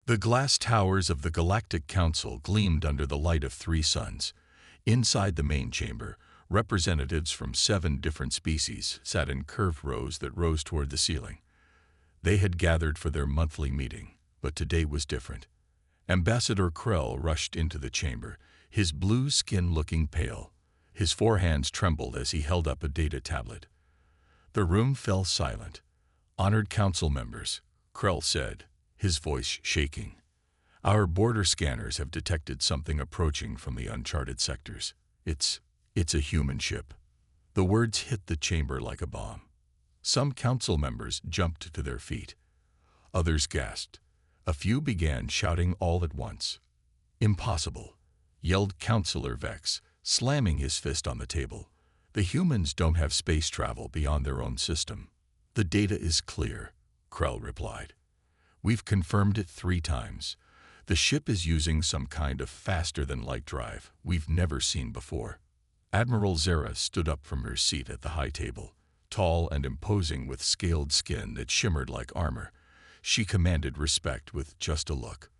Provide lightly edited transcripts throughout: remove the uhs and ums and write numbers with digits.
The glass towers of the Galactic Council gleamed under the light of 3 suns. Inside the main chamber, representatives from 7 different species sat in curved rows that rose toward the ceiling. They had gathered for their monthly meeting, but today was different. Ambassador Krell rushed into the chamber, his blue skin looking pale. His 4 hands trembled as he held up a data tablet. The room fell silent. "Honored council members," Krell said, his voice shaking. "Our border scanners have detected something approaching from the uncharted sectors. It's a human ship." The words hit the chamber like a bomb. Some council members jumped to their feet. Others gasped. A few began shouting all at once. "Impossible," yelled Councillor Vex, slamming his fist on the table. "The humans don't have space travel beyond their own system." "The data is clear," Krell replied. "We've confirmed it 3 times. The ship is using some kind of faster-than-light drive we've never seen before." Admiral Zera stood up from her seat at the high table, tall and imposing with scaled skin that shimmered like armor. She commanded respect with just a look.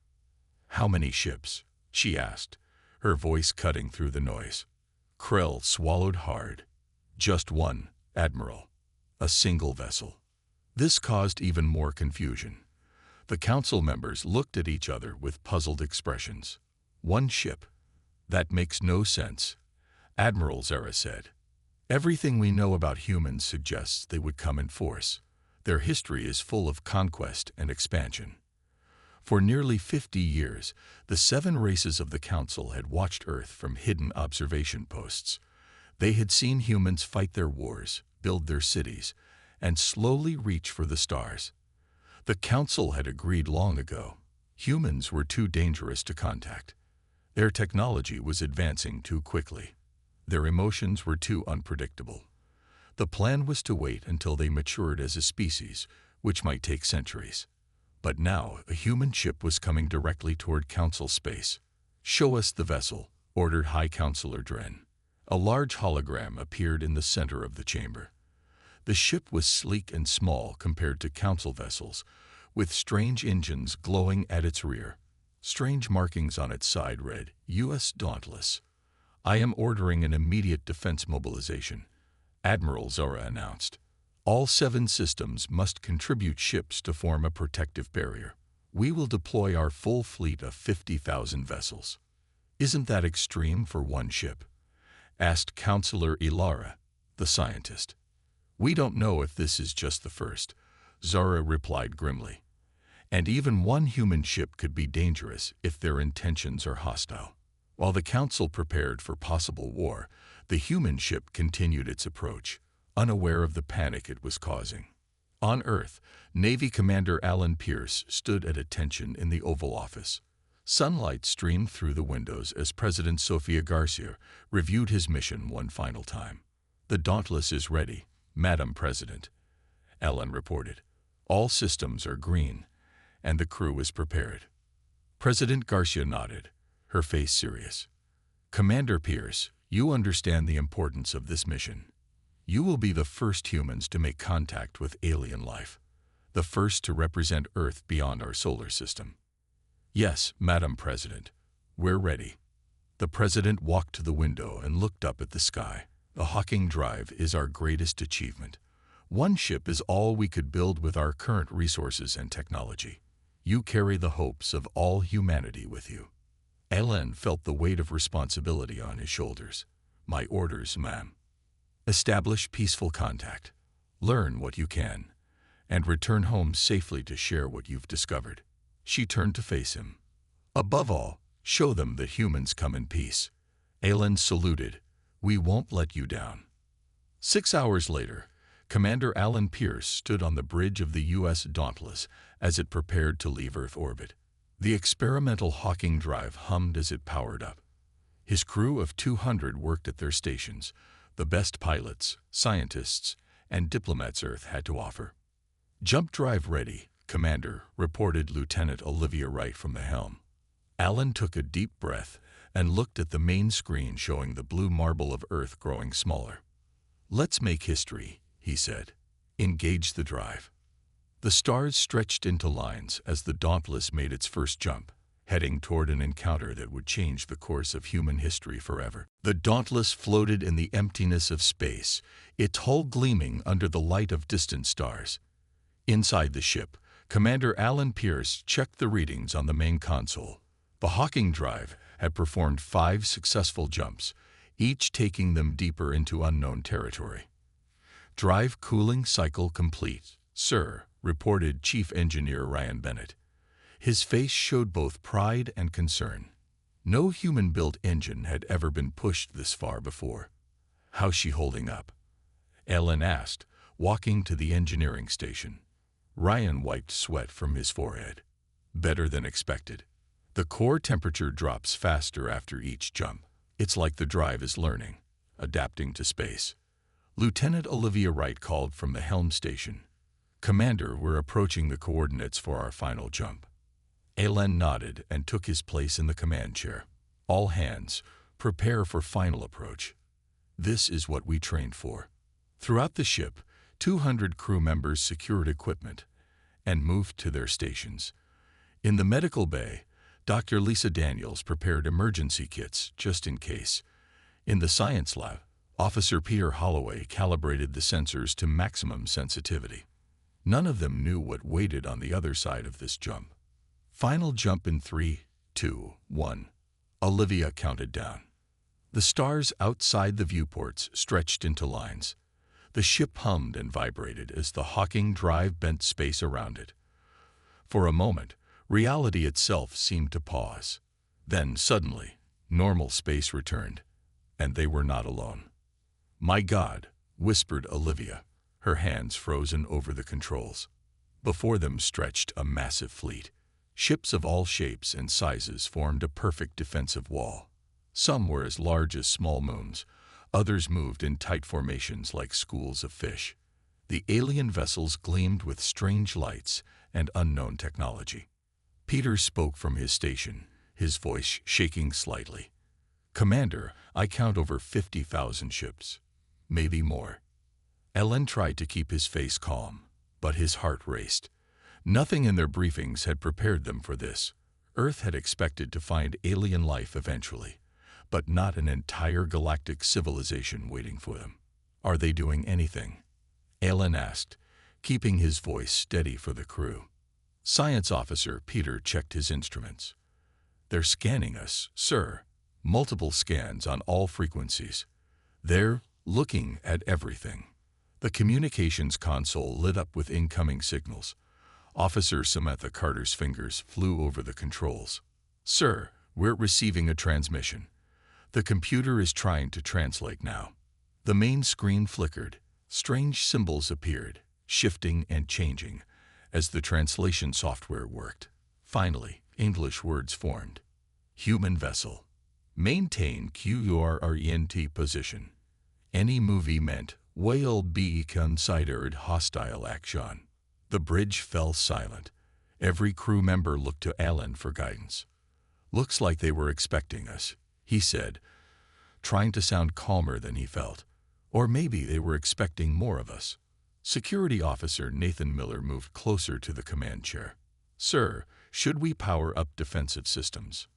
"How many ships?" she asked, her voice cutting through the noise. Krell swallowed hard. "Just one, Admiral. A single vessel." This caused even more confusion. The council members looked at each other with puzzled expressions. "One ship? That makes no sense," Admiral Zera said. "Everything we know about humans suggests they would come in force. Their history is full of conquest and expansion." For nearly 50 years, the 7 races of the Council had watched Earth from hidden observation posts. They had seen humans fight their wars, build their cities, and slowly reach for the stars. The Council had agreed long ago. Humans were too dangerous to contact. Their technology was advancing too quickly. Their emotions were too unpredictable. The plan was to wait until they matured as a species, which might take centuries. But now a human ship was coming directly toward Council space. "Show us the vessel," ordered High Councilor Dren. A large hologram appeared in the center of the chamber. The ship was sleek and small compared to Council vessels, with strange engines glowing at its rear. Strange markings on its side read, "U.S. Dauntless." "I am ordering an immediate defense mobilization," Admiral Zora announced. "All 7 systems must contribute ships to form a protective barrier. We will deploy our full fleet of 50,000 vessels." "Isn't that extreme for one ship?" asked Councillor Ilara, the scientist. "We don't know if this is just the first," Zara replied grimly. "And even one human ship could be dangerous if their intentions are hostile." While the Council prepared for possible war, the human ship continued its approach, unaware of the panic it was causing. On Earth, Navy Commander Alan Pierce stood at attention in the Oval Office. Sunlight streamed through the windows as President Sofia Garcia reviewed his mission one final time. "The Dauntless is ready, Madam President," Alan reported. "All systems are green, and the crew is prepared." President Garcia nodded, her face serious. "Commander Pierce, you understand the importance of this mission. You will be the first humans to make contact with alien life, the first to represent Earth beyond our solar system." "Yes, Madam President, we're ready." The President walked to the window and looked up at the sky. "The Hawking Drive is our greatest achievement. One ship is all we could build with our current resources and technology. You carry the hopes of all humanity with you." Alan felt the weight of responsibility on his shoulders. "My orders, ma'am. Establish peaceful contact. Learn what you can, and return home safely to share what you've discovered." She turned to face him. "Above all, show them that humans come in peace." Alan saluted. "We won't let you down." 6 hours later, Commander Alan Pierce stood on the bridge of the U.S. Dauntless as it prepared to leave Earth orbit. The experimental Hawking Drive hummed as it powered up. His crew of 200 worked at their stations, the best pilots, scientists, and diplomats Earth had to offer. "Jump drive ready, Commander," reported Lieutenant Olivia Wright from the helm. Alan took a deep breath and looked at the main screen showing the blue marble of Earth growing smaller. "Let's make history," he said. "Engage the drive." The stars stretched into lines as the Dauntless made its first jump, heading toward an encounter that would change the course of human history forever. The Dauntless floated in the emptiness of space, its hull gleaming under the light of distant stars. Inside the ship, Commander Alan Pierce checked the readings on the main console. The Hawking Drive had performed 5 successful jumps, each taking them deeper into unknown territory. "Drive cooling cycle complete, sir," reported Chief Engineer Ryan Bennett. His face showed both pride and concern. No human-built engine had ever been pushed this far before. "How's she holding up?" Ellen asked, walking to the engineering station. Ryan wiped sweat from his forehead. "Better than expected. The core temperature drops faster after each jump. It's like the drive is learning, adapting to space." Lieutenant Olivia Wright called from the helm station. "Commander, we're approaching the coordinates for our final jump." Alen nodded and took his place in the command chair. "All hands, prepare for final approach. This is what we trained for." Throughout the ship, 200 crew members secured equipment and moved to their stations. In the medical bay, Dr. Lisa Daniels prepared emergency kits just in case. In the science lab, Officer Peter Holloway calibrated the sensors to maximum sensitivity. None of them knew what waited on the other side of this jump. Final jump in 3, 2, 1. Olivia counted down. The stars outside the viewports stretched into lines. The ship hummed and vibrated as the Hawking Drive bent space around it. For a moment, reality itself seemed to pause. Then, suddenly, normal space returned, and they were not alone. "My God," whispered Olivia, her hands frozen over the controls. Before them stretched a massive fleet. Ships of all shapes and sizes formed a perfect defensive wall. Some were as large as small moons. Others moved in tight formations like schools of fish. The alien vessels gleamed with strange lights and unknown technology. Peter spoke from his station, his voice shaking slightly. "Commander, I count over 50,000 ships. Maybe more." Ellen tried to keep his face calm, but his heart raced. Nothing in their briefings had prepared them for this. Earth had expected to find alien life eventually, but not an entire galactic civilization waiting for them. "Are they doing anything?" Ellen asked, keeping his voice steady for the crew. Science Officer Peter checked his instruments. "They're scanning us, sir. Multiple scans on all frequencies. They're looking at everything." The communications console lit up with incoming signals. Officer Samantha Carter's fingers flew over the controls. "Sir, we're receiving a transmission. The computer is trying to translate now." The main screen flickered. Strange symbols appeared, shifting and changing, as the translation software worked. Finally, English words formed. "Human vessel. Maintain QRENT position. Any movement will be considered hostile action." The bridge fell silent. Every crew member looked to Alan for guidance. "Looks like they were expecting us," he said, trying to sound calmer than he felt. "Or maybe they were expecting more of us." Security Officer Nathan Miller moved closer to the command chair. "Sir, should we power up defensive systems?"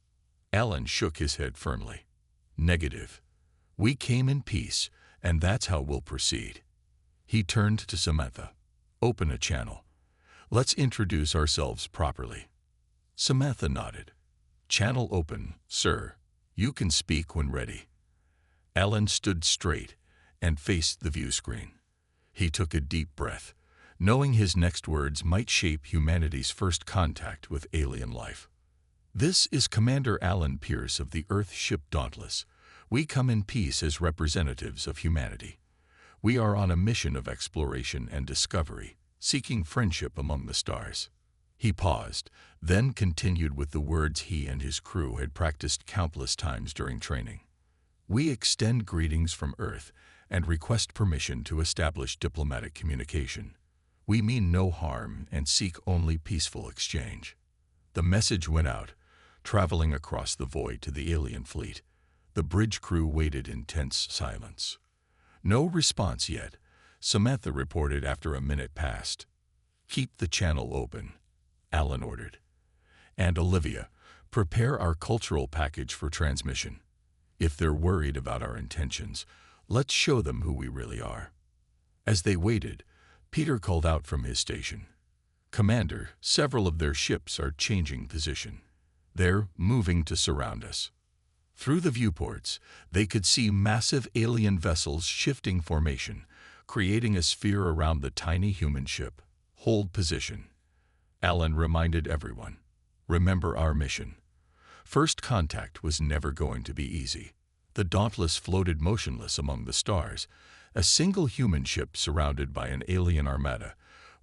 Alan shook his head firmly. "Negative. We came in peace, and that's how we'll proceed." He turned to Samantha. "Open a channel. Let's introduce ourselves properly." Samantha nodded. "Channel open, sir. You can speak when ready." Alan stood straight and faced the view screen. He took a deep breath, knowing his next words might shape humanity's first contact with alien life. "This is Commander Alan Pierce of the Earth ship Dauntless. We come in peace as representatives of humanity. We are on a mission of exploration and discovery, seeking friendship among the stars." He paused, then continued with the words he and his crew had practiced countless times during training. "We extend greetings from Earth and request permission to establish diplomatic communication. We mean no harm and seek only peaceful exchange." The message went out, traveling across the void to the alien fleet. The bridge crew waited in tense silence. "No response yet," Samantha reported after a minute passed. Keep the channel open, Alan ordered. And Olivia, prepare our cultural package for transmission. If they're worried about our intentions, let's show them who we really are. As they waited, Peter called out from his station. Commander, several of their ships are changing position. They're moving to surround us. Through the viewports, they could see massive alien vessels shifting formation, creating a sphere around the tiny human ship. Hold position. Alan reminded everyone. Remember our mission. First contact was never going to be easy. The Dauntless floated motionless among the stars, a single human ship surrounded by an alien armada,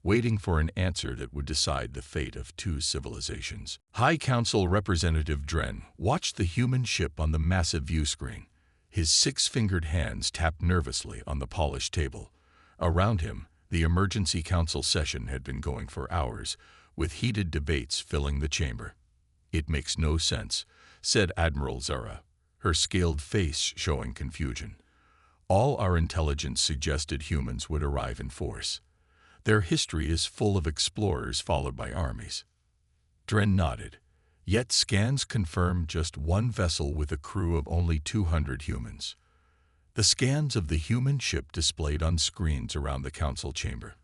waiting for an answer that would decide the fate of two civilizations. High Council Representative Dren watched the human ship on the massive view screen. His six-fingered hands tapped nervously on the polished table. Around him, the emergency council session had been going for hours, with heated debates filling the chamber. "It makes no sense," said Admiral Zara, her scaled face showing confusion. "All our intelligence suggested humans would arrive in force. Their history is full of explorers followed by armies." Dren nodded. Yet scans confirmed just one vessel with a crew of only 200 humans. The scans of the human ship displayed on screens around the council chamber.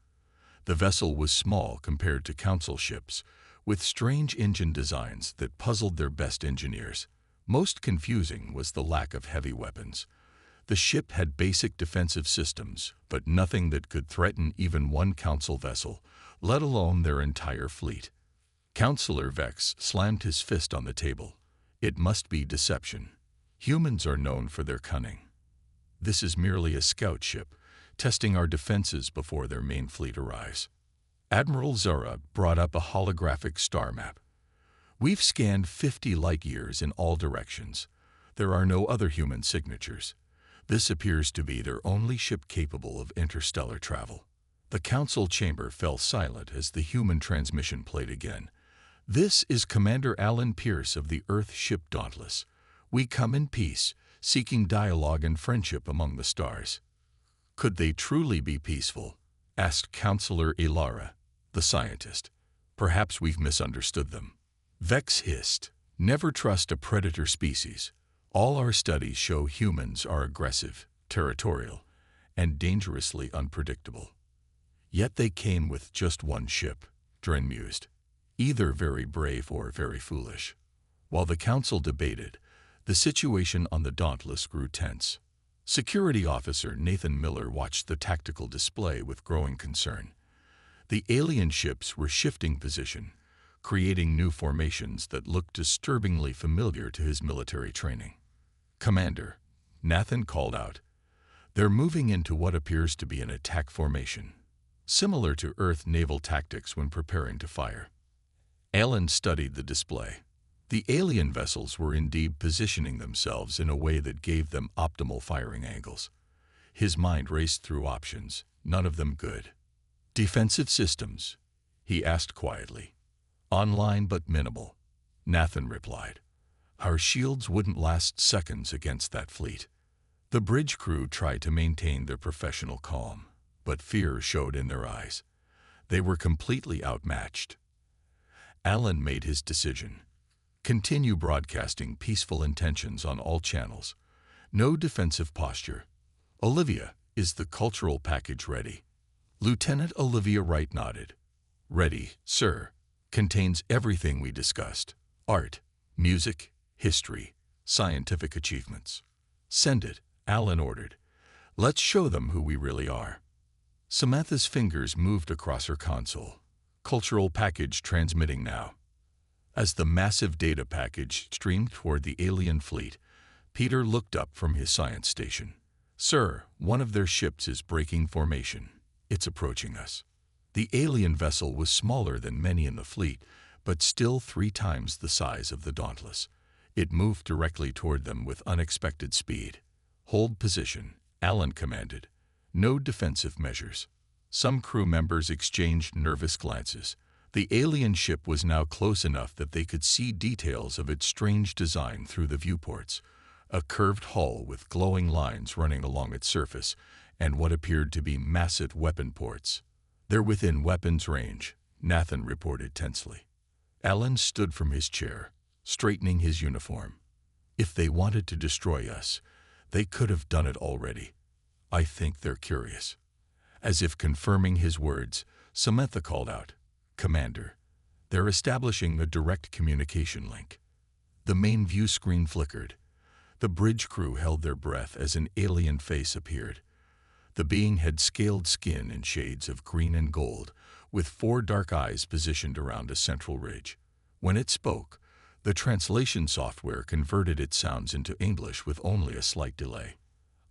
The vessel was small compared to council ships, with strange engine designs that puzzled their best engineers. Most confusing was the lack of heavy weapons. The ship had basic defensive systems, but nothing that could threaten even one council vessel, let alone their entire fleet. Councillor Vex slammed his fist on the table. It must be deception. Humans are known for their cunning. This is merely a scout ship, testing our defenses before their main fleet arrives. Admiral Zara brought up a holographic star map. We've scanned 50 light-years in all directions. There are no other human signatures. This appears to be their only ship capable of interstellar travel. The council chamber fell silent as the human transmission played again. "This is Commander Alan Pierce of the Earth ship Dauntless. We come in peace, seeking dialogue and friendship among the stars." "Could they truly be peaceful?" asked Counselor Ilara, the scientist. "Perhaps we've misunderstood them." Vex hissed. "Never trust a predator species. All our studies show humans are aggressive, territorial, and dangerously unpredictable." "Yet they came with just one ship," Dren mused. "Either very brave or very foolish." While the council debated, the situation on the Dauntless grew tense. Security Officer Nathan Miller watched the tactical display with growing concern. The alien ships were shifting position, creating new formations that looked disturbingly familiar to his military training. "Commander," Nathan called out, "they're moving into what appears to be an attack formation, similar to Earth naval tactics when preparing to fire." Alan studied the display. The alien vessels were indeed positioning themselves in a way that gave them optimal firing angles. His mind raced through options, none of them good. "Defensive systems?" he asked quietly. "Online but minimal," Nathan replied. "Our shields wouldn't last seconds against that fleet." The bridge crew tried to maintain their professional calm, but fear showed in their eyes. They were completely outmatched. Alan made his decision. Continue broadcasting peaceful intentions on all channels. No defensive posture. "Olivia, is the cultural package ready?" Lieutenant Olivia Wright nodded. "Ready, sir. Contains everything we discussed. Art, music, history, scientific achievements." "Send it," Alan ordered. "Let's show them who we really are." Samantha's fingers moved across her console. Cultural package transmitting now. As the massive data package streamed toward the alien fleet, Peter looked up from his science station. "Sir, one of their ships is breaking formation. It's approaching us." The alien vessel was smaller than many in the fleet, but still 3 times the size of the Dauntless. It moved directly toward them with unexpected speed. "Hold position," Alan commanded. "No defensive measures." Some crew members exchanged nervous glances. The alien ship was now close enough that they could see details of its strange design through the viewports. A curved hull with glowing lines running along its surface, and what appeared to be massive weapon ports. They're within weapons range, Nathan reported tensely. Alan stood from his chair, straightening his uniform. If they wanted to destroy us, they could have done it already. I think they're curious. As if confirming his words, Samantha called out, "Commander, they're establishing a direct communication link." The main view screen flickered. The bridge crew held their breath as an alien face appeared. The being had scaled skin in shades of green and gold, with 4 dark eyes positioned around a central ridge. When it spoke, the translation software converted its sounds into English with only a slight delay.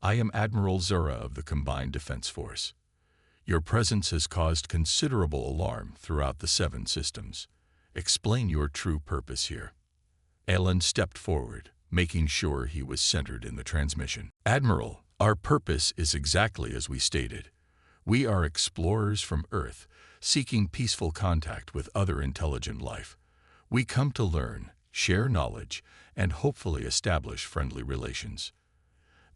"I am Admiral Zura of the Combined Defense Force. Your presence has caused considerable alarm throughout the 7 systems. Explain your true purpose here." Alan stepped forward, making sure he was centered in the transmission. "Admiral, our purpose is exactly as we stated. We are explorers from Earth, seeking peaceful contact with other intelligent life. We come to learn, share knowledge, and hopefully establish friendly relations."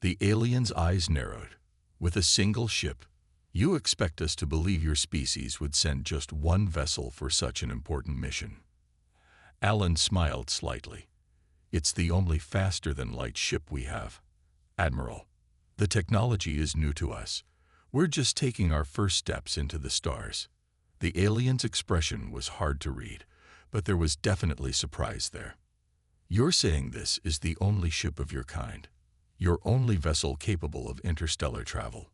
The alien's eyes narrowed. "With a single ship, you expect us to believe your species would send just one vessel for such an important mission?" Alan smiled slightly. "It's the only faster-than-light ship we have. Admiral, the technology is new to us. We're just taking our first steps into the stars." The alien's expression was hard to read, but there was definitely surprise there. "You're saying this is the only ship of your kind? Your only vessel capable of interstellar travel?"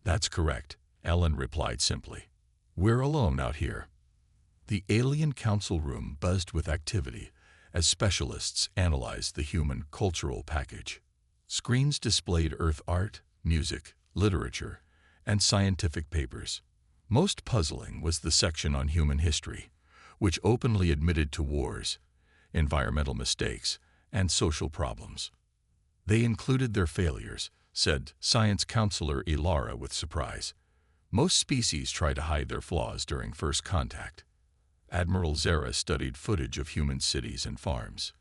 "That's correct," Alan replied simply. "We're alone out here." The alien council room buzzed with activity as specialists analyzed the human cultural package. Screens displayed Earth art, music, literature, and scientific papers. Most puzzling was the section on human history, which openly admitted to wars, environmental mistakes, and social problems. "They included their failures," said science counselor Ilara with surprise. "Most species try to hide their flaws during first contact." Admiral Zara studied footage of human cities and farms.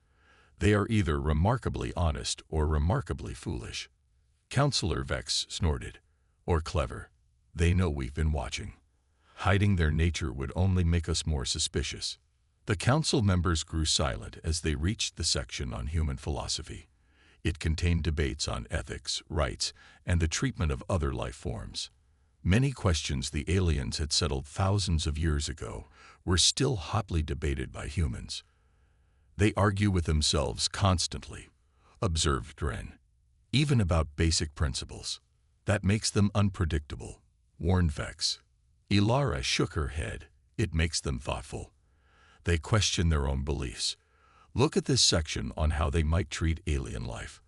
"They are either remarkably honest or remarkably foolish." Counselor Vex snorted. "Or clever. They know we've been watching. Hiding their nature would only make us more suspicious." The council members grew silent as they reached the section on human philosophy. It contained debates on ethics, rights, and the treatment of other life forms. Many questions the aliens had settled thousands of years ago were still hotly debated by humans. "They argue with themselves constantly," observed Dren, "even about basic principles. That makes them unpredictable," warned Vex. Ilara shook her head. "It makes them thoughtful. They question their own beliefs. Look at this section on how they might treat alien life."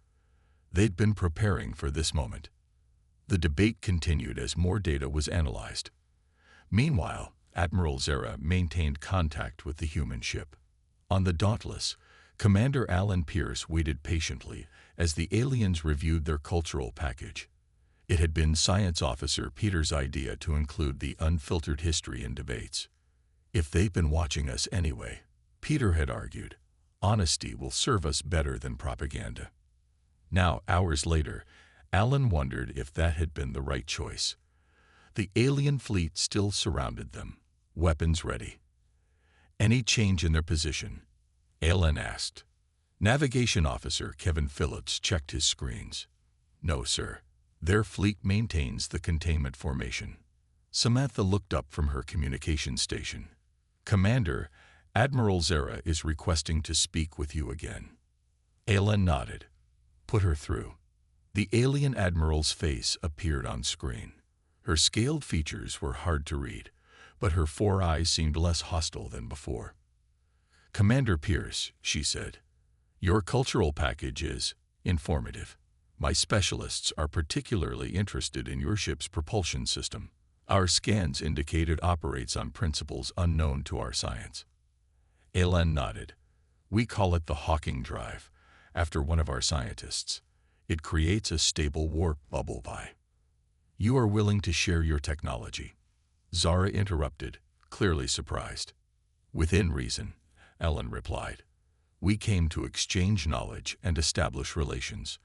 They'd been preparing for this moment. The debate continued as more data was analyzed. Meanwhile, Admiral Zara maintained contact with the human ship. On the Dauntless, Commander Alan Pierce waited patiently as the aliens reviewed their cultural package. It had been Science Officer Peter's idea to include the unfiltered history in debates. "If they've been watching us anyway," Peter had argued, "honesty will serve us better than propaganda." Now, hours later, Alan wondered if that had been the right choice. The alien fleet still surrounded them, weapons ready. "Any change in their position?" Alan asked. Navigation Officer Kevin Phillips checked his screens. "No, sir. Their fleet maintains the containment formation." Samantha looked up from her communication station. "Commander, Admiral Zara is requesting to speak with you again." Alan nodded. "Put her through." The alien admiral's face appeared on screen. Her scaled features were hard to read, but her 4 eyes seemed less hostile than before. "Commander Pierce," she said, "your cultural package is informative. My specialists are particularly interested in your ship's propulsion system. Our scans indicate it operates on principles unknown to our science." Alan nodded. "We call it the Hawking Drive, after one of our scientists. It creates a stable warp bubble by." "You are willing to share your technology?" Zara interrupted, clearly surprised. "Within reason," Alan replied. "We came to exchange knowledge and establish relations.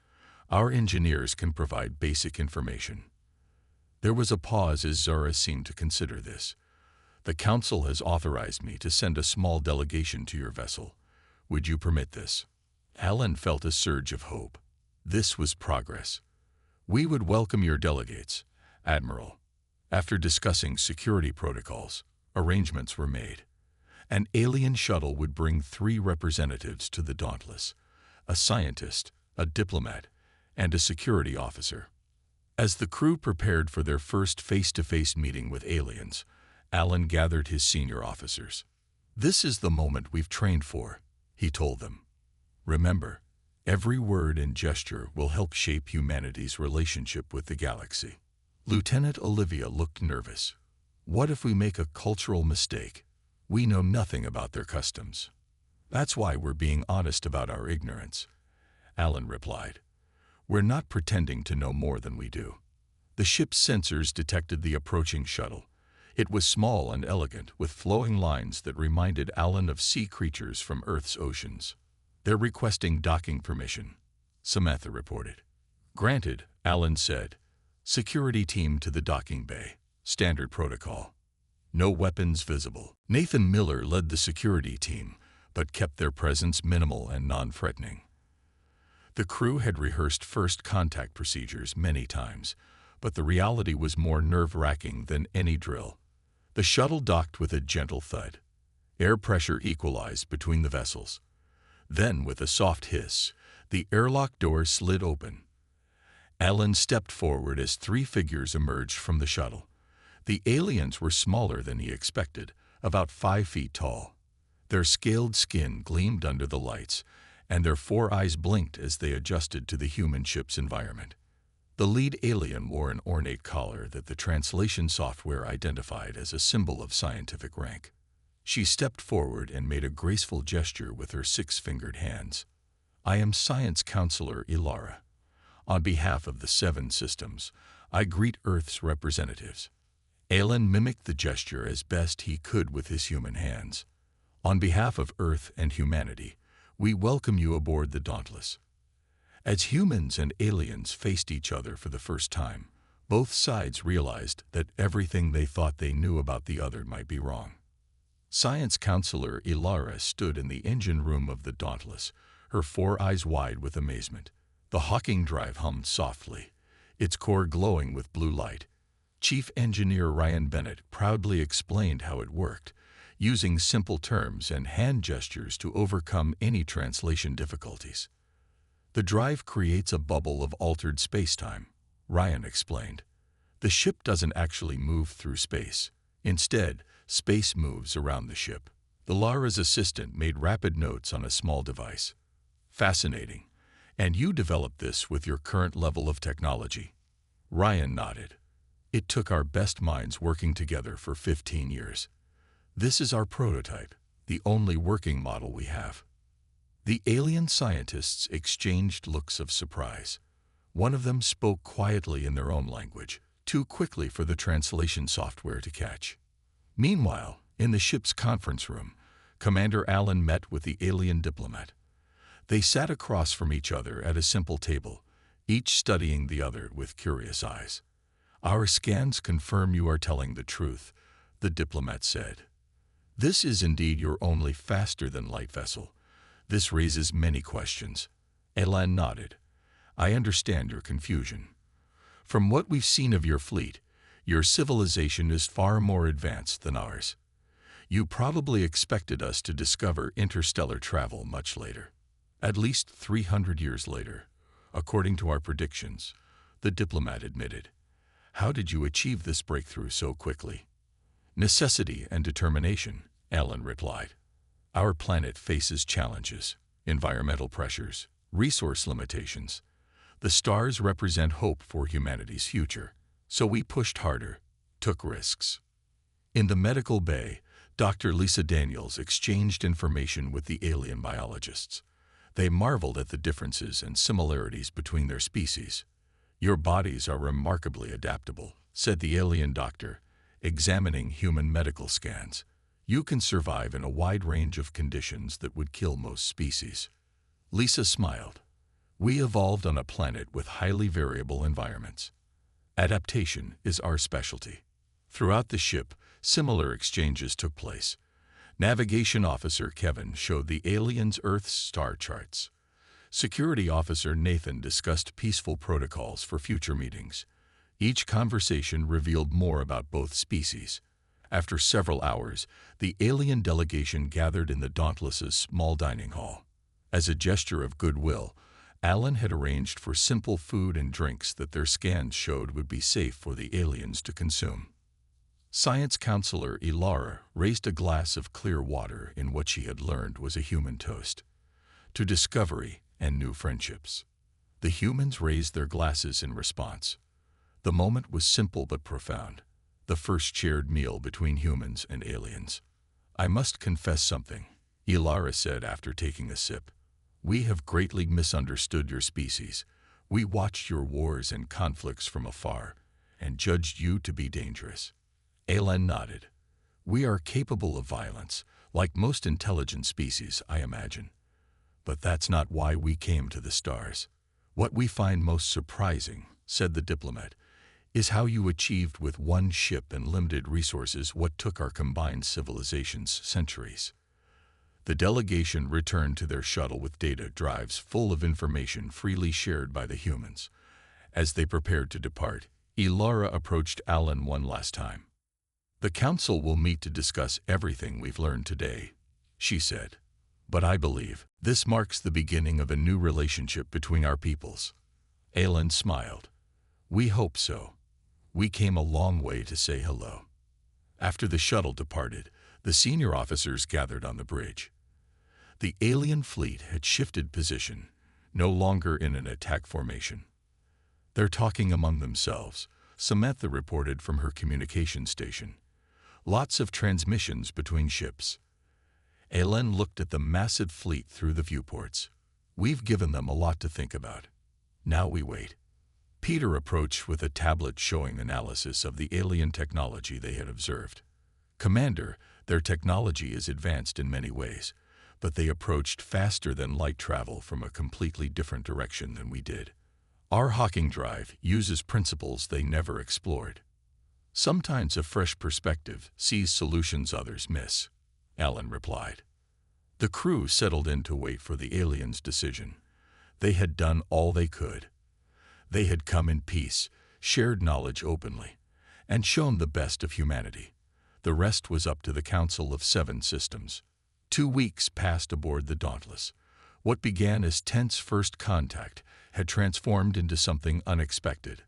Our engineers can provide basic information." There was a pause as Zara seemed to consider this. "The Council has authorized me to send a small delegation to your vessel. Would you permit this?" Alan felt a surge of hope. This was progress. "We would welcome your delegates, Admiral." After discussing security protocols, arrangements were made. An alien shuttle would bring 3 representatives to the Dauntless: a scientist, a diplomat, and a security officer. As the crew prepared for their first face-to-face meeting with aliens, Alan gathered his senior officers. "This is the moment we've trained for," he told them. "Remember, every word and gesture will help shape humanity's relationship with the galaxy." Lieutenant Olivia looked nervous. "What if we make a cultural mistake? We know nothing about their customs." "That's why we're being honest about our ignorance," Alan replied. "We're not pretending to know more than we do." The ship's sensors detected the approaching shuttle. It was small and elegant, with flowing lines that reminded Alan of sea creatures from Earth's oceans. "They're requesting docking permission," Samantha reported. "Granted," Alan said. "Security team to the docking bay. Standard protocol. No weapons visible." Nathan Miller led the security team, but kept their presence minimal and non-threatening. The crew had rehearsed first contact procedures many times, but the reality was more nerve-wracking than any drill. The shuttle docked with a gentle thud. Air pressure equalized between the vessels. Then, with a soft hiss, the airlock doors slid open. Alan stepped forward as 3 figures emerged from the shuttle. The aliens were smaller than he expected, about 5 feet tall. Their scaled skin gleamed under the lights, and their 4 eyes blinked as they adjusted to the human ship's environment. The lead alien wore an ornate collar that the translation software identified as a symbol of scientific rank. She stepped forward and made a graceful gesture with her 6-fingered hands. "I am Science Counselor Ilara. On behalf of the 7 systems, I greet Earth's representatives." Alan mimicked the gesture as best he could with his human hands. "On behalf of Earth and humanity, we welcome you aboard the Dauntless." As humans and aliens faced each other for the first time, both sides realized that everything they thought they knew about the other might be wrong. Science Counselor Ilara stood in the engine room of the Dauntless, her 4 eyes wide with amazement. The Hawking drive hummed softly, its core glowing with blue light. Chief Engineer Ryan Bennett proudly explained how it worked, using simple terms and hand gestures to overcome any translation difficulties. "The drive creates a bubble of altered space-time," Ryan explained. "The ship doesn't actually move through space. Instead, space moves around the ship." The Lara's assistant made rapid notes on a small device. "Fascinating. And you developed this with your current level of technology?" Ryan nodded. "It took our best minds working together for 15 years. This is our prototype, the only working model we have." The alien scientists exchanged looks of surprise. One of them spoke quietly in their own language, too quickly for the translation software to catch. Meanwhile, in the ship's conference room, Commander Allen met with the alien diplomat. They sat across from each other at a simple table, each studying the other with curious eyes. "Our scans confirm you are telling the truth," the diplomat said. "This is indeed your only faster-than-light vessel. This raises many questions." Elan nodded. "I understand your confusion. From what we've seen of your fleet, your civilization is far more advanced than ours. You probably expected us to discover interstellar travel much later. At least 300 years later, according to our predictions," the diplomat admitted. "How did you achieve this breakthrough so quickly?" "Necessity and determination," Alan replied. "Our planet faces challenges, environmental pressures, resource limitations. The stars represent hope for humanity's future, so we pushed harder, took risks." In the medical bay, Dr. Lisa Daniels exchanged information with the alien biologists. They marveled at the differences and similarities between their species. "Your bodies are remarkably adaptable," said the alien doctor, examining human medical scans. "You can survive in a wide range of conditions that would kill most species." Lisa smiled. "We evolved on a planet with highly variable environments." Adaptation is our specialty. Throughout the ship, similar exchanges took place. Navigation Officer Kevin showed the aliens' Earth's star charts. Security Officer Nathan discussed peaceful protocols for future meetings. Each conversation revealed more about both species. After several hours, the alien delegation gathered in the Dauntless's small dining hall. As a gesture of goodwill, Alan had arranged for simple food and drinks that their scans showed would be safe for the aliens to consume. Science Counselor Ilara raised a glass of clear water in what she had learned was a human toast. To discovery and new friendships. The humans raised their glasses in response. The moment was simple but profound. The first shared meal between humans and aliens. "I must confess something," Ilara said after taking a sip. "We have greatly misunderstood your species. We watched your wars and conflicts from afar and judged you to be dangerous." Alan nodded. "We are capable of violence, like most intelligent species, I imagine. But that's not why we came to the stars. What we find most surprising," said the diplomat, "is how you achieved with one ship and limited resources what took our combined civilizations centuries." The delegation returned to their shuttle with data drives full of information freely shared by the humans. As they prepared to depart, Ilara approached Alan one last time. "The Council will meet to discuss everything we've learned today," she said. "But I believe this marks the beginning of a new relationship between our peoples." Alan smiled. "We hope so. We came a long way to say hello." After the shuttle departed, the senior officers gathered on the bridge. The alien fleet had shifted position, no longer in an attack formation. "They're talking among themselves," Samantha reported from her communication station. "Lots of transmissions between ships." Alan looked at the massive fleet through the viewports. "We've given them a lot to think about. Now we wait." Peter approached with a tablet showing analysis of the alien technology they had observed. "Commander, their technology is advanced in many ways, but they approached faster than light travel from a completely different direction than we did. Our Hawking drive uses principles they never explored. Sometimes a fresh perspective sees solutions others miss," Alan replied. The crew settled in to wait for the aliens' decision. They had done all they could. They had come in peace, shared knowledge openly, and shown the best of humanity. The rest was up to the Council of 7 Systems. 2 weeks passed aboard the Dauntless. What began as tense first contact had transformed into something unexpected,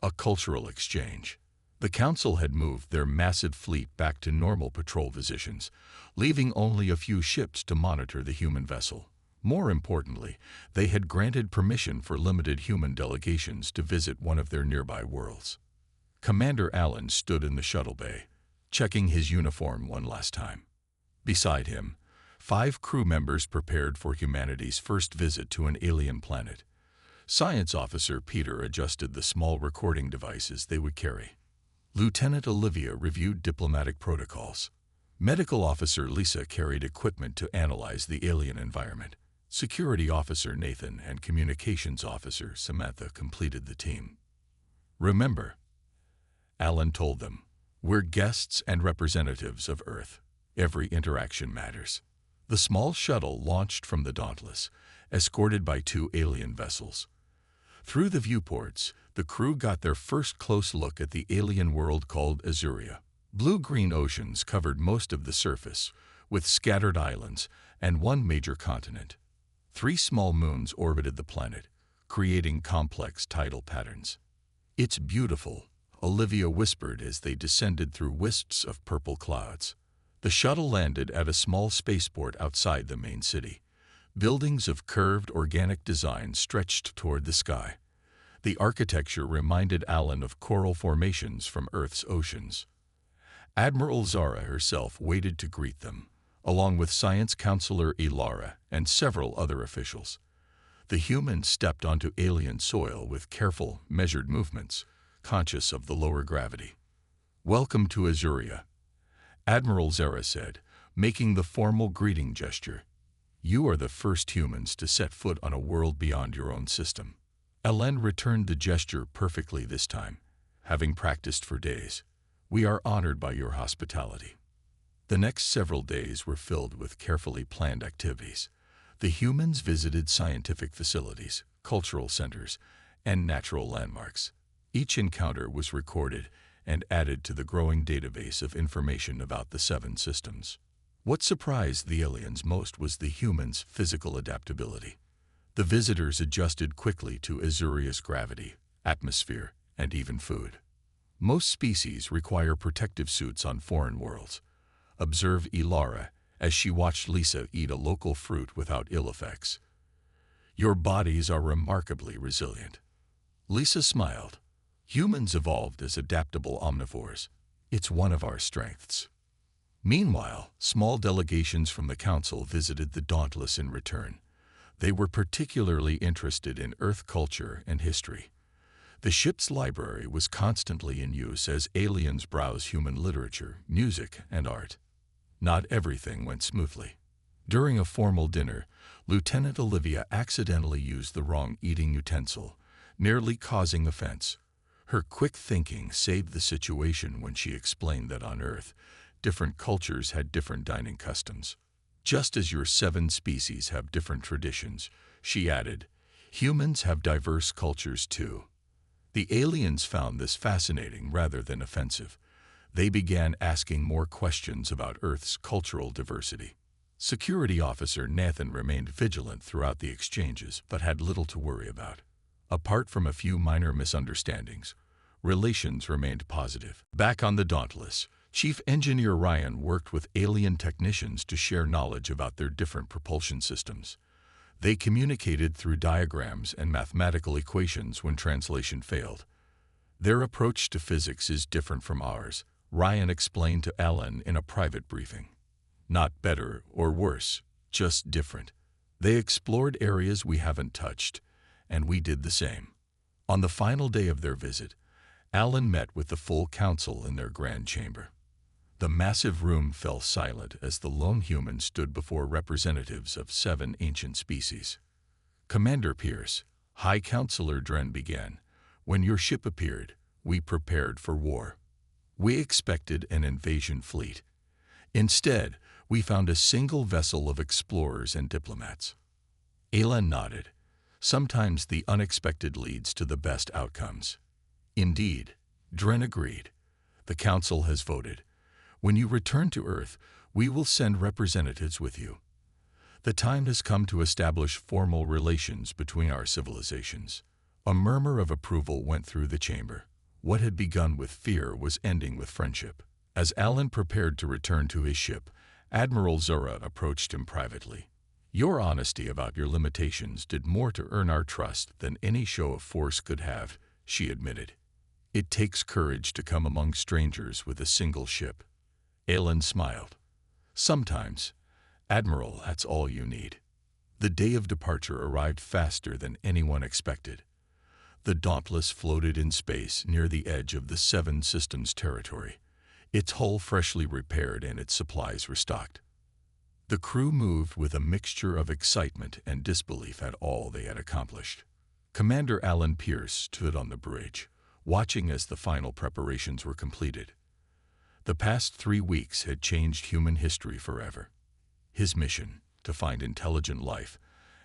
a cultural exchange. The Council had moved their massive fleet back to normal patrol positions, leaving only a few ships to monitor the human vessel. More importantly, they had granted permission for limited human delegations to visit one of their nearby worlds. Commander Allen stood in the shuttle bay, checking his uniform one last time. Beside him, 5 crew members prepared for humanity's first visit to an alien planet. Science Officer Peter adjusted the small recording devices they would carry. Lieutenant Olivia reviewed diplomatic protocols. Medical Officer Lisa carried equipment to analyze the alien environment. Security Officer Nathan and Communications Officer Samantha completed the team. "Remember," Alan told them, "we're guests and representatives of Earth. Every interaction matters." The small shuttle launched from the Dauntless, escorted by 2 alien vessels. Through the viewports, the crew got their first close look at the alien world called Azuria. Blue-green oceans covered most of the surface, with scattered islands and 1 major continent. 3 small moons orbited the planet, creating complex tidal patterns. "It's beautiful," Olivia whispered as they descended through wisps of purple clouds. The shuttle landed at a small spaceport outside the main city. Buildings of curved organic design stretched toward the sky. The architecture reminded Alan of coral formations from Earth's oceans. Admiral Zara herself waited to greet them, along with Science Counselor Ilara and several other officials. The humans stepped onto alien soil with careful, measured movements, conscious of the lower gravity. "Welcome to Azuria," Admiral Zara said, making the formal greeting gesture. "You are the first humans to set foot on a world beyond your own system." Ellen returned the gesture perfectly this time. having practiced for days. We are honored by your hospitality. The next several days were filled with carefully planned activities. The humans visited scientific facilities, cultural centers, and natural landmarks. Each encounter was recorded and added to the growing database of information about the 7 systems. What surprised the aliens most was the humans' physical adaptability. The visitors adjusted quickly to Azuria's gravity, atmosphere, and even food. Most species require protective suits on foreign worlds. Observe Ilara as she watched Lisa eat a local fruit without ill effects. Your bodies are remarkably resilient. Lisa smiled. Humans evolved as adaptable omnivores. It's one of our strengths. Meanwhile, small delegations from the Council visited the Dauntless in return. They were particularly interested in Earth culture and history. The ship's library was constantly in use as aliens browsed human literature, music, and art. Not everything went smoothly. During a formal dinner, Lieutenant Olivia accidentally used the wrong eating utensil, nearly causing offense. Her quick thinking saved the situation when she explained that on Earth, different cultures had different dining customs. Just as your 7 species have different traditions, she added, humans have diverse cultures too. The aliens found this fascinating rather than offensive. They began asking more questions about Earth's cultural diversity. Security Officer Nathan remained vigilant throughout the exchanges, but had little to worry about. Apart from a few minor misunderstandings, relations remained positive. Back on the Dauntless, Chief Engineer Ryan worked with alien technicians to share knowledge about their different propulsion systems. They communicated through diagrams and mathematical equations when translation failed. Their approach to physics is different from ours, Ryan explained to Alan in a private briefing. Not better or worse, just different. They explored areas we haven't touched, and we did the same. On the final day of their visit, Alan met with the full council in their grand chamber. The massive room fell silent as the lone human stood before representatives of 7 ancient species. Commander Pierce, High Counselor Dren began, when your ship appeared, we prepared for war. We expected an invasion fleet. Instead, we found a single vessel of explorers and diplomats. Alan nodded. Sometimes the unexpected leads to the best outcomes. Indeed, Dren agreed. The Council has voted. When you return to Earth, we will send representatives with you. The time has come to establish formal relations between our civilizations. A murmur of approval went through the chamber. What had begun with fear was ending with friendship. As Alan prepared to return to his ship, Admiral Zora approached him privately. Your honesty about your limitations did more to earn our trust than any show of force could have, she admitted. It takes courage to come among strangers with a single ship. Alan smiled. Sometimes, Admiral, that's all you need. The day of departure arrived faster than anyone expected. The Dauntless floated in space near the edge of the 7 systems territory, its hull freshly repaired and its supplies restocked. The crew moved with a mixture of excitement and disbelief at all they had accomplished. Commander Alan Pierce stood on the bridge, watching as the final preparations were completed. The past 3 weeks had changed human history forever. His mission, to find intelligent life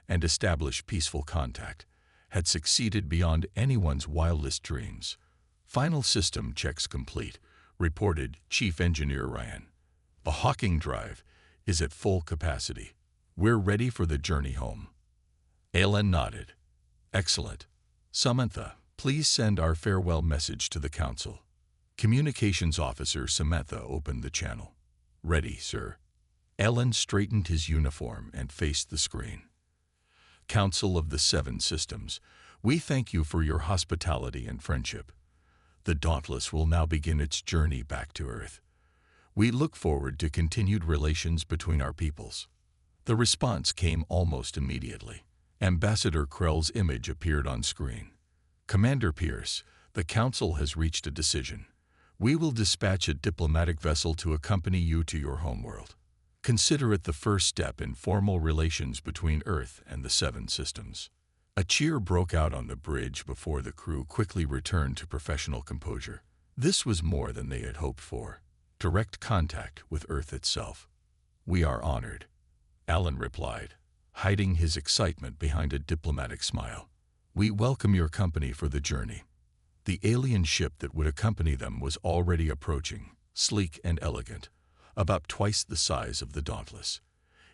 and establish peaceful contact, had succeeded beyond anyone's wildest dreams. Final system checks complete, reported Chief Engineer Ryan. The Hawking drive is at full capacity. We're ready for the journey home. Alan nodded. Excellent. Samantha, please send our farewell message to the Council. Communications Officer Samantha opened the channel. Ready, sir. Alan straightened his uniform and faced the screen. Council of the 7 Systems, we thank you for your hospitality and friendship. The Dauntless will now begin its journey back to Earth. We look forward to continued relations between our peoples. The response came almost immediately. Ambassador Krell's image appeared on screen. Commander Pierce, the Council has reached a decision. We will dispatch a diplomatic vessel to accompany you to your homeworld. Consider it the first step in formal relations between Earth and the 7 systems. A cheer broke out on the bridge before the crew quickly returned to professional composure. This was more than they had hoped for. Direct contact with Earth itself. "We are honored," Alan replied, hiding his excitement behind a diplomatic smile. "We welcome your company for the journey." The alien ship that would accompany them was already approaching, sleek and elegant, about twice the size of the Dauntless.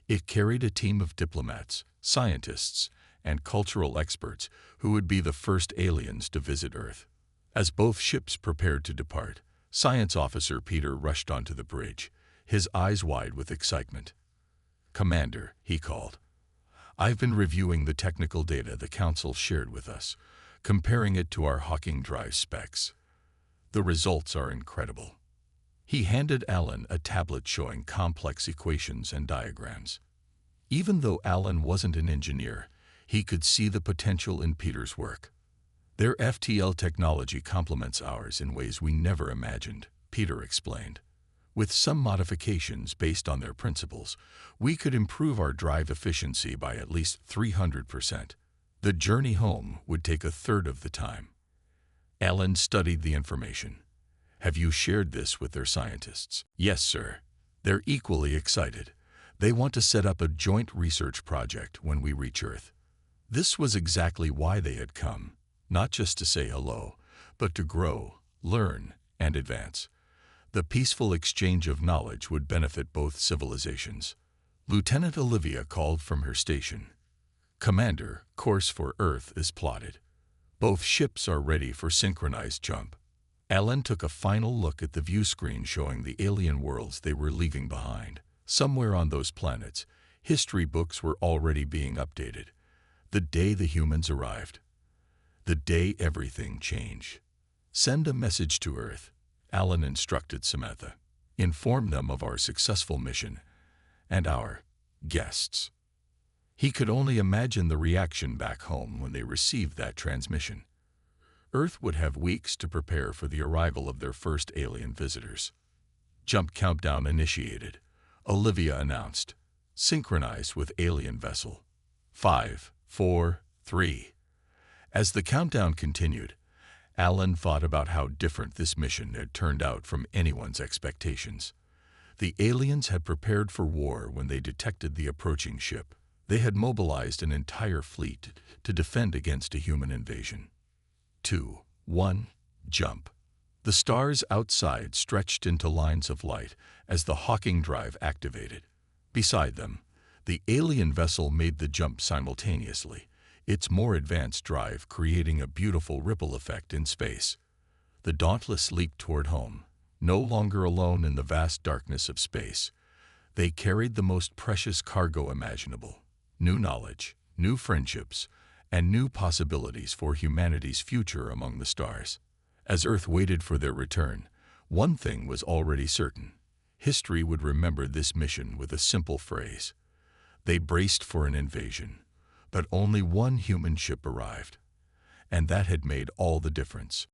It carried a team of diplomats, scientists, and cultural experts who would be the first aliens to visit Earth. As both ships prepared to depart, Science Officer Peter rushed onto the bridge, his eyes wide with excitement. "Commander," he called, "I've been reviewing the technical data the Council shared with us, comparing it to our Hawking Drive specs. The results are incredible." He handed Alan a tablet showing complex equations and diagrams. Even though Alan wasn't an engineer, he could see the potential in Peter's work. "Their FTL technology complements ours in ways we never imagined," Peter explained. "With some modifications based on their principles, we could improve our drive efficiency by at least 300%. The journey home would take a third of the time." Alan studied the information. "Have you shared this with their scientists?" "Yes, sir. They're equally excited. They want to set up a joint research project when we reach Earth." This was exactly why they had come, not just to say hello, but to grow, learn, and advance. The peaceful exchange of knowledge would benefit both civilizations. Lieutenant Olivia called from her station. "Commander, course for Earth is plotted. Both ships are ready for synchronized jump." Alan took a final look at the view screen showing the alien worlds they were leaving behind. Somewhere on those planets, history books were already being updated. The day the humans arrived. The day everything changed. "Send a message to Earth," Alan instructed Samantha. "Inform them of our successful mission and our guests." He could only imagine the reaction back home when they received that transmission. Earth would have weeks to prepare for the arrival of their first alien visitors. "Jump countdown initiated," Olivia announced. "Synchronized with alien vessel. 5, 4, 3. As the countdown continued, Alan thought about how different this mission had turned out from anyone's expectations. The aliens had prepared for war when they detected the approaching ship. They had mobilized an entire fleet to defend against a human invasion. 2, 1, jump. The stars outside stretched into lines of light as the Hawking Drive activated. Beside them, the alien vessel made the jump simultaneously, its more advanced drive creating a beautiful ripple effect in space. The Dauntless leaped toward home, no longer alone in the vast darkness of space. They carried the most precious cargo imaginable: new knowledge, new friendships, and new possibilities for humanity's future among the stars. As Earth waited for their return, one thing was already certain. History would remember this mission with a simple phrase. They braced for an invasion, but only one human ship arrived. And that had made all the difference.